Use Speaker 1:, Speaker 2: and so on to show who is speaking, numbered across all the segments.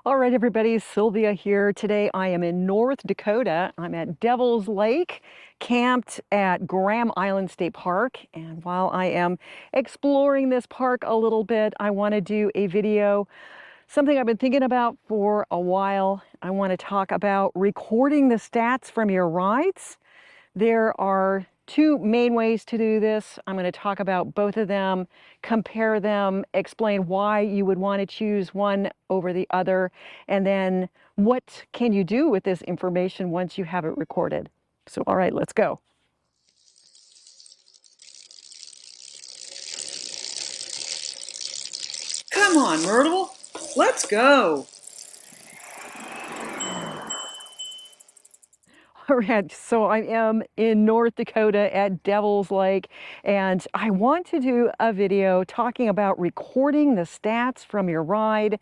Speaker 1: All right, everybody, Sylvia here. Today I am in North Dakota. I'm at Devil's Lake, camped at Graham Island State Park. And while I am exploring this park a little bit, I want to do a video, something I've been thinking about for a while. I want to talk about recording the stats from your rides. There are two main ways to do this. I'm going to talk about both of them, compare them, explain why you would want to choose one over the other, and then what can you do with this information once you have it recorded. So, all right, let's go. Come on, Myrtle, let's go. All right, so I am in North Dakota at Devil's Lake, and I want to do a video talking about recording the stats from your ride.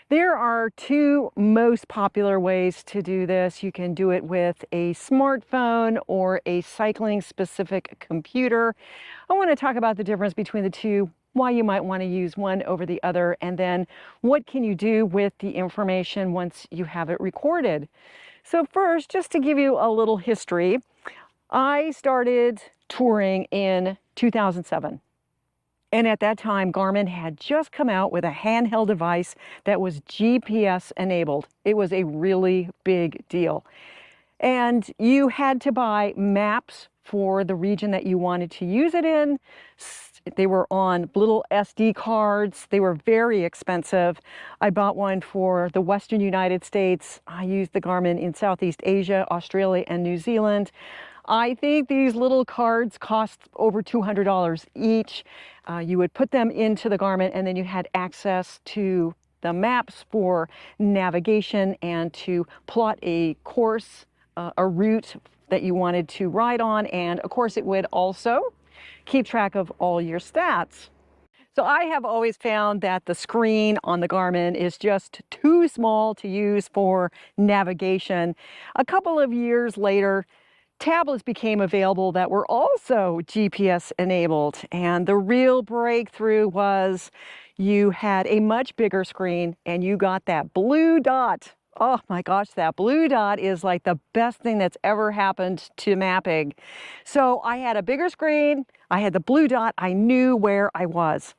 Speaker 1: There are two most popular ways to do this. You can do it with a smartphone or a cycling-specific computer. I want to talk about the difference between the two, why you might want to use one over the other, and then what can you do with the information once you have it recorded. So first, just to give you a little history, I started touring in 2007. And at that time, Garmin had just come out with a handheld device that was GPS enabled. It was a really big deal. And you had to buy maps for the region that you wanted to use it in. They were on little SD cards. They were very expensive. I bought one for the Western United States. I used the Garmin in Southeast Asia, Australia, and New Zealand. I think these little cards cost over $200 each. You would put them into the Garmin, and then you had access to the maps for navigation and to plot a course, a route that you wanted to ride on. And of course, it would also keep track of all your stats. So I have always found that the screen on the Garmin is just too small to use for navigation. A couple of years later, tablets became available that were also GPS enabled. And the real breakthrough was you had a much bigger screen and you got that blue dot. Oh my gosh, that blue dot is like the best thing that's ever happened to mapping. So I had a bigger screen, I had the blue dot, I knew where I was.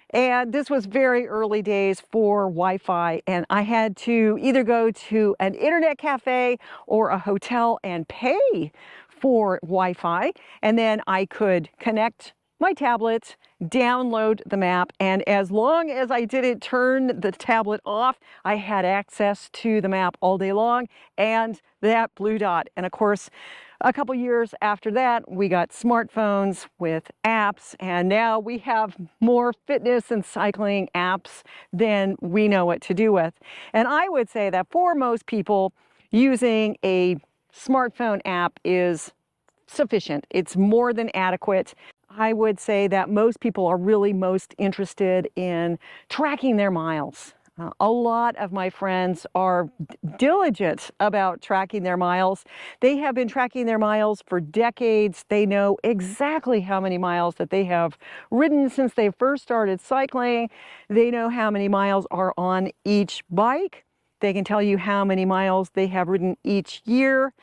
Speaker 1: And this was very early days for Wi-Fi, and I had to either go to an internet cafe or a hotel and pay for Wi-Fi, and then I could connect my tablet, download the map, and as long as I didn't turn the tablet off, I had access to the map all day long and that blue dot. And of course, a couple years after that, we got smartphones with apps, and now we have more fitness and cycling apps than we know what to do with. And I would say that for most people, using a smartphone app is sufficient. It's more than adequate. I would say that most people are really most interested in tracking their miles. A lot of my friends are diligent about tracking their miles. They have been tracking their miles for decades. They know exactly how many miles that they have ridden since they first started cycling. They know how many miles are on each bike. They can tell you how many miles they have ridden each year.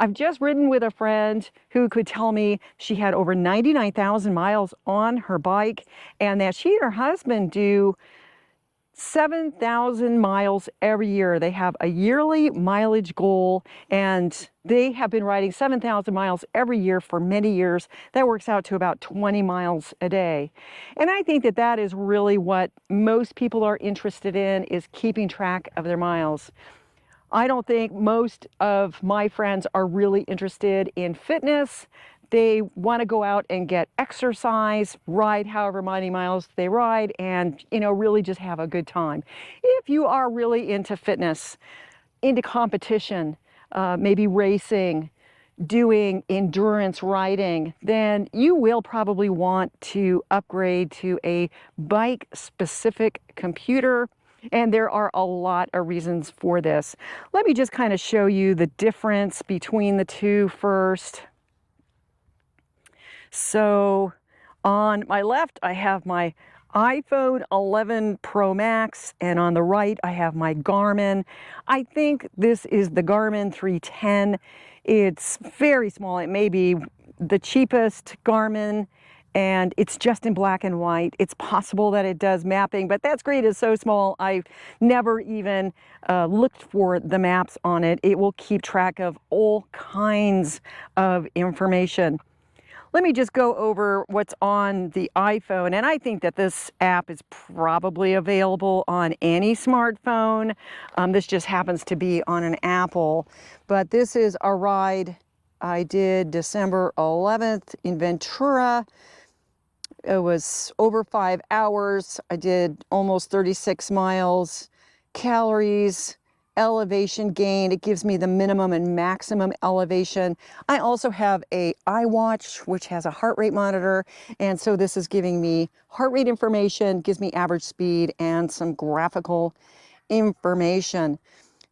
Speaker 1: I've just ridden with a friend who could tell me she had over 99,000 miles on her bike and that she and her husband do 7,000 miles every year. They have a yearly mileage goal and they have been riding 7,000 miles every year for many years. That works out to about 20 miles a day. And I think that that is really what most people are interested in, is keeping track of their miles. I don't think most of my friends are really interested in fitness. They want to go out and get exercise, ride however many miles they ride, and, really just have a good time. If you are really into fitness, into competition, maybe racing, doing endurance riding, then you will probably want to upgrade to a bike-specific computer. And there are a lot of reasons for this. Let me just kind of show you the difference between the two first. So on my left, I have my iPhone 11 Pro Max, and on the right I have my Garmin. I think this is the Garmin 310. It's very small. It may be the cheapest Garmin, and it's just in black and white. It's possible that it does mapping, but that's great. It's so small. I've never even looked for the maps on it. It will keep track of all kinds of information. Let me just go over what's on the iPhone, and I think that this app is probably available on any smartphone. This just happens to be on an Apple, but this is a ride I did December 11th in Ventura. It was over 5 hours. I did almost 36 miles. Calories, elevation gain, it gives me the minimum and maximum elevation. I also have a iWatch, which has a heart rate monitor, and so this is giving me heart rate information, gives me average speed, and some graphical information.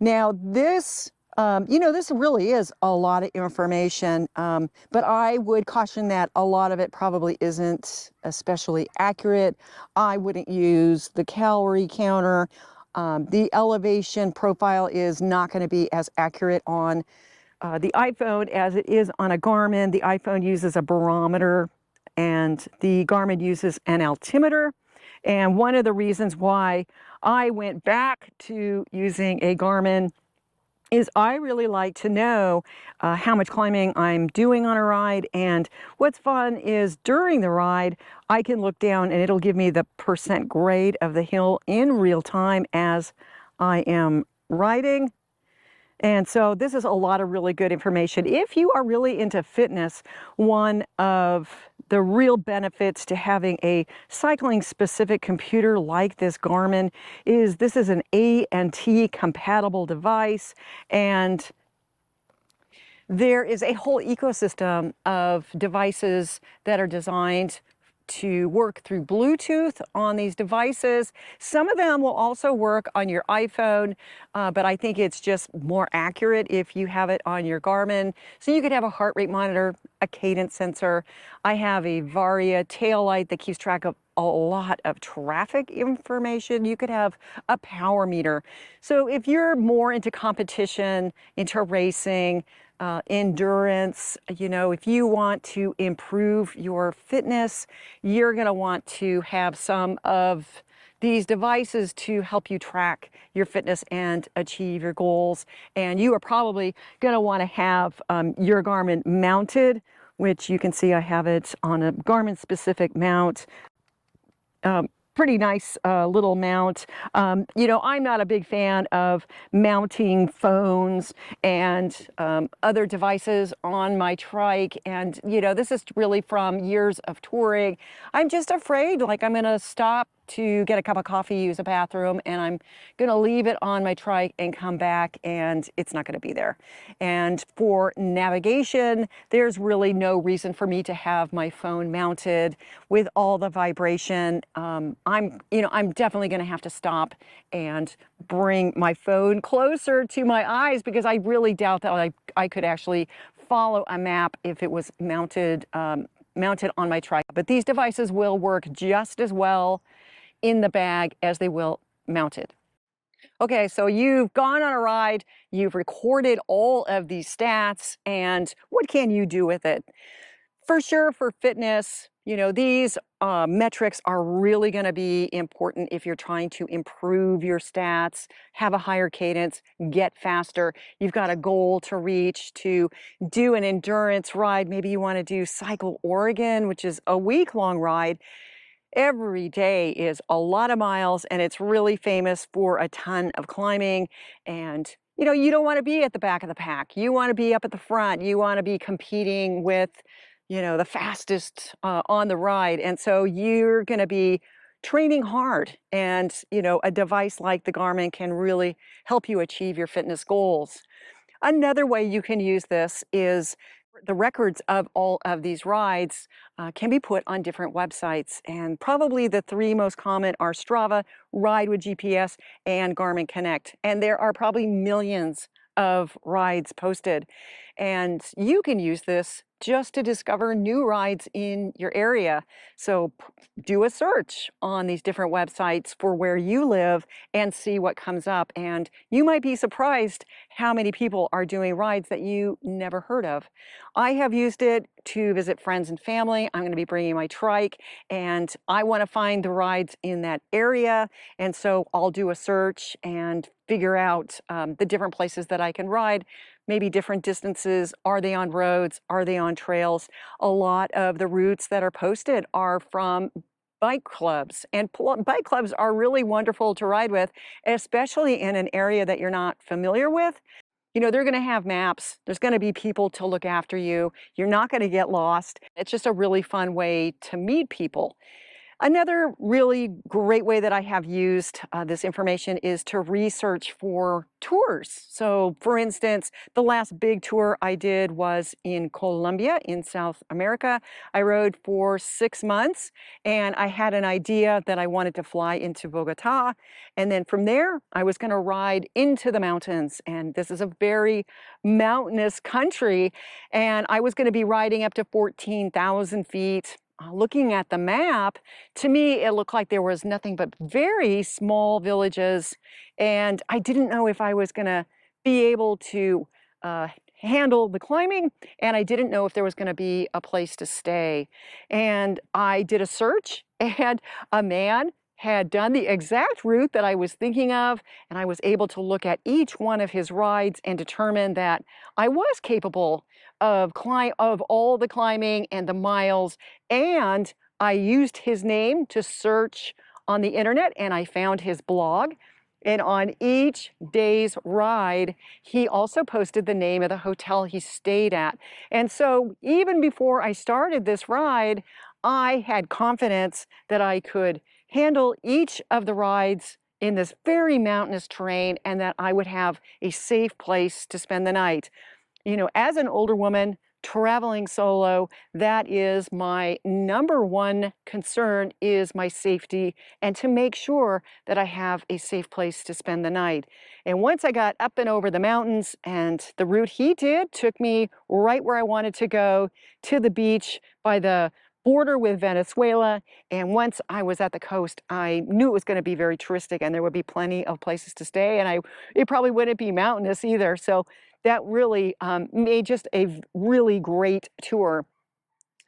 Speaker 1: Now this, this really is a lot of information, but I would caution that a lot of it probably isn't especially accurate. I wouldn't use the calorie counter. The elevation profile is not going to be as accurate on the iPhone as it is on a Garmin. The iPhone uses a barometer and the Garmin uses an altimeter. And one of the reasons why I went back to using a Garmin is I really like to know how much climbing I'm doing on a ride. And what's fun is during the ride, I can look down and it'll give me the percent grade of the hill in real time as I am riding. And so this is a lot of really good information. If you are really into fitness, one of the real benefits to having a cycling specific computer like this Garmin is this is an A&T compatible device, and there is a whole ecosystem of devices that are designed to work through Bluetooth on these devices. Some of them will also work on your iPhone, but I think it's just more accurate if you have it on your Garmin. So you could have a heart rate monitor, a cadence sensor. I have a Varia tail light that keeps track of a lot of traffic information. You could have a power meter. So if you're more into competition, into racing, endurance, if you want to improve your fitness, you're going to want to have some of these devices to help you track your fitness and achieve your goals. And you are probably going to want to have your Garmin mounted, which you can see I have it on a Garmin specific mount. Pretty nice little mount. I'm not a big fan of mounting phones and other devices on my trike. And, this is really from years of touring. I'm just afraid, like I'm going to stop to get a cup of coffee, use a bathroom, and I'm going to leave it on my trike and come back and it's not going to be there. And for navigation, there's really no reason for me to have my phone mounted with all the vibration. I'm definitely going to have to stop and bring my phone closer to my eyes because I really doubt that I could actually follow a map if it was mounted on my trike. But these devices will work just as well in the bag as they will mounted. Okay, so you've gone on a ride, you've recorded all of these stats, and what can you do with it? For sure, for fitness, these metrics are really going to be important if you're trying to improve your stats, have a higher cadence, get faster. You've got a goal to reach, to do an endurance ride. Maybe you want to do Cycle Oregon, which is a week-long ride. Every day is a lot of miles, and it's really famous for a ton of climbing. And you don't want to be at the back of the pack. You want to be up at the front. You want to be competing with the fastest on the ride. And so you're going to be training hard, and a device like the Garmin can really help you achieve your fitness goals. Another way you can use this is the records of all of these rides can be put on different websites, and probably the three most common are Strava, Ride with GPS, and Garmin Connect. And there are probably millions of rides posted, and you can use this just to discover new rides in your area. So do a search on these different websites for where you live and see what comes up. And you might be surprised how many people are doing rides that you never heard of. I have used it to visit friends and family. I'm going to be bringing my trike, and I want to find the rides in that area. And so I'll do a search and figure out the different places that I can ride, maybe different distances. Are they on roads? Are they on trails? A lot of the routes that are posted are from bike clubs, and bike clubs are really wonderful to ride with, especially in an area that you're not familiar with. You know, they're going to have maps. There's going to be people to look after you. You're not going to get lost. It's just a really fun way to meet people. Another really great way that I have used this information is to research for tours. So for instance, the last big tour I did was in Colombia in South America. I rode for 6 months, and I had an idea that I wanted to fly into Bogota. And then from there, I was going to ride into the mountains. And this is a very mountainous country. And I was going to be riding up to 14,000 feet. Looking at the map, to me, it looked like there was nothing but very small villages, and I didn't know if I was going to be able to handle the climbing, and I didn't know if there was going to be a place to stay. And I did a search, and a man had done the exact route that I was thinking of, and I was able to look at each one of his rides and determine that I was capable of all the climbing and the miles. And I used his name to search on the internet, and I found his blog. And on each day's ride, he also posted the name of the hotel he stayed at. And so even before I started this ride, I had confidence that I could handle each of the rides in this very mountainous terrain, and that I would have a safe place to spend the night. You know, as an older woman traveling solo, that is my number one concern, is my safety, and to make sure that I have a safe place to spend the night. And once I got up and over the mountains, and the route he did took me right where I wanted to go, to the beach by the border with Venezuela. And once I was at the coast, I knew it was going to be very touristic, and there would be plenty of places to stay, and it probably wouldn't be mountainous either. So that really made just a really great tour.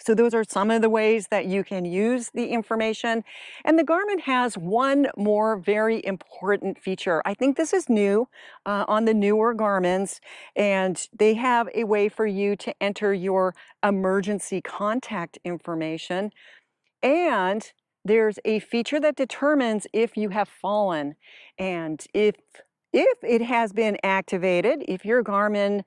Speaker 1: So those are some of the ways that you can use the information. And the Garmin has one more very important feature. I think this is new on the newer Garmins, and they have a way for you to enter your emergency contact information. And there's a feature that determines if you have fallen. And if it has been activated, if your Garmin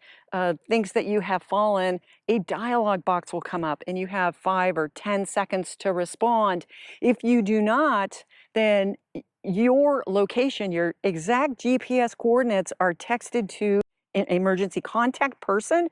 Speaker 1: thinks that you have fallen, a dialog box will come up, and you have 5 or 10 seconds to respond. If you do not, then your location, your exact GPS coordinates, are texted to an emergency contact person,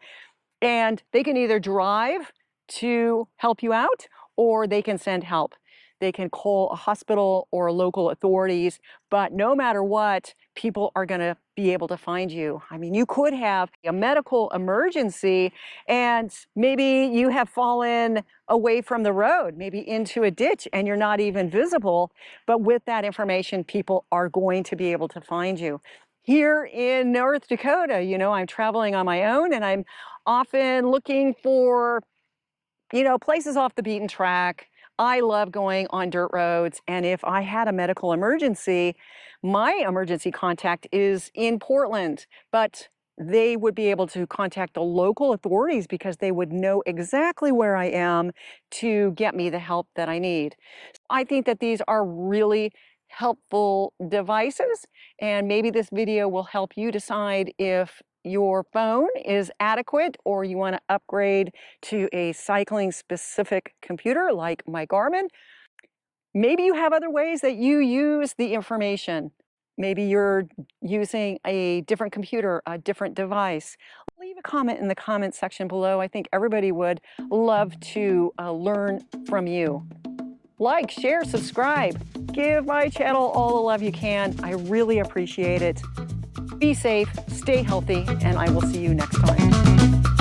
Speaker 1: and they can either drive to help you out, or they can send help. They can call a hospital or local authorities, but no matter what, people are going to be able to find you. I mean, you could have a medical emergency, and maybe you have fallen away from the road, maybe into a ditch, and you're not even visible. But with that information, people are going to be able to find you. Here in North Dakota, you know, I'm traveling on my own, and I'm often looking for, you know, places off the beaten track. I love going on dirt roads, and if I had a medical emergency, my emergency contact is in Portland, but they would be able to contact the local authorities because they would know exactly where I am to get me the help that I need. I think that these are really helpful devices, and maybe this video will help you decide if your phone is adequate, or you want to upgrade to a cycling specific computer like my Garmin. Maybe you have other ways that you use the information. Maybe you're using a different computer, a different device. Leave a comment in the comment section below. I think everybody would love to learn from you. Like, share, subscribe. Give my channel all the love you can. I really appreciate it. Be safe, stay healthy, and I will see you next time.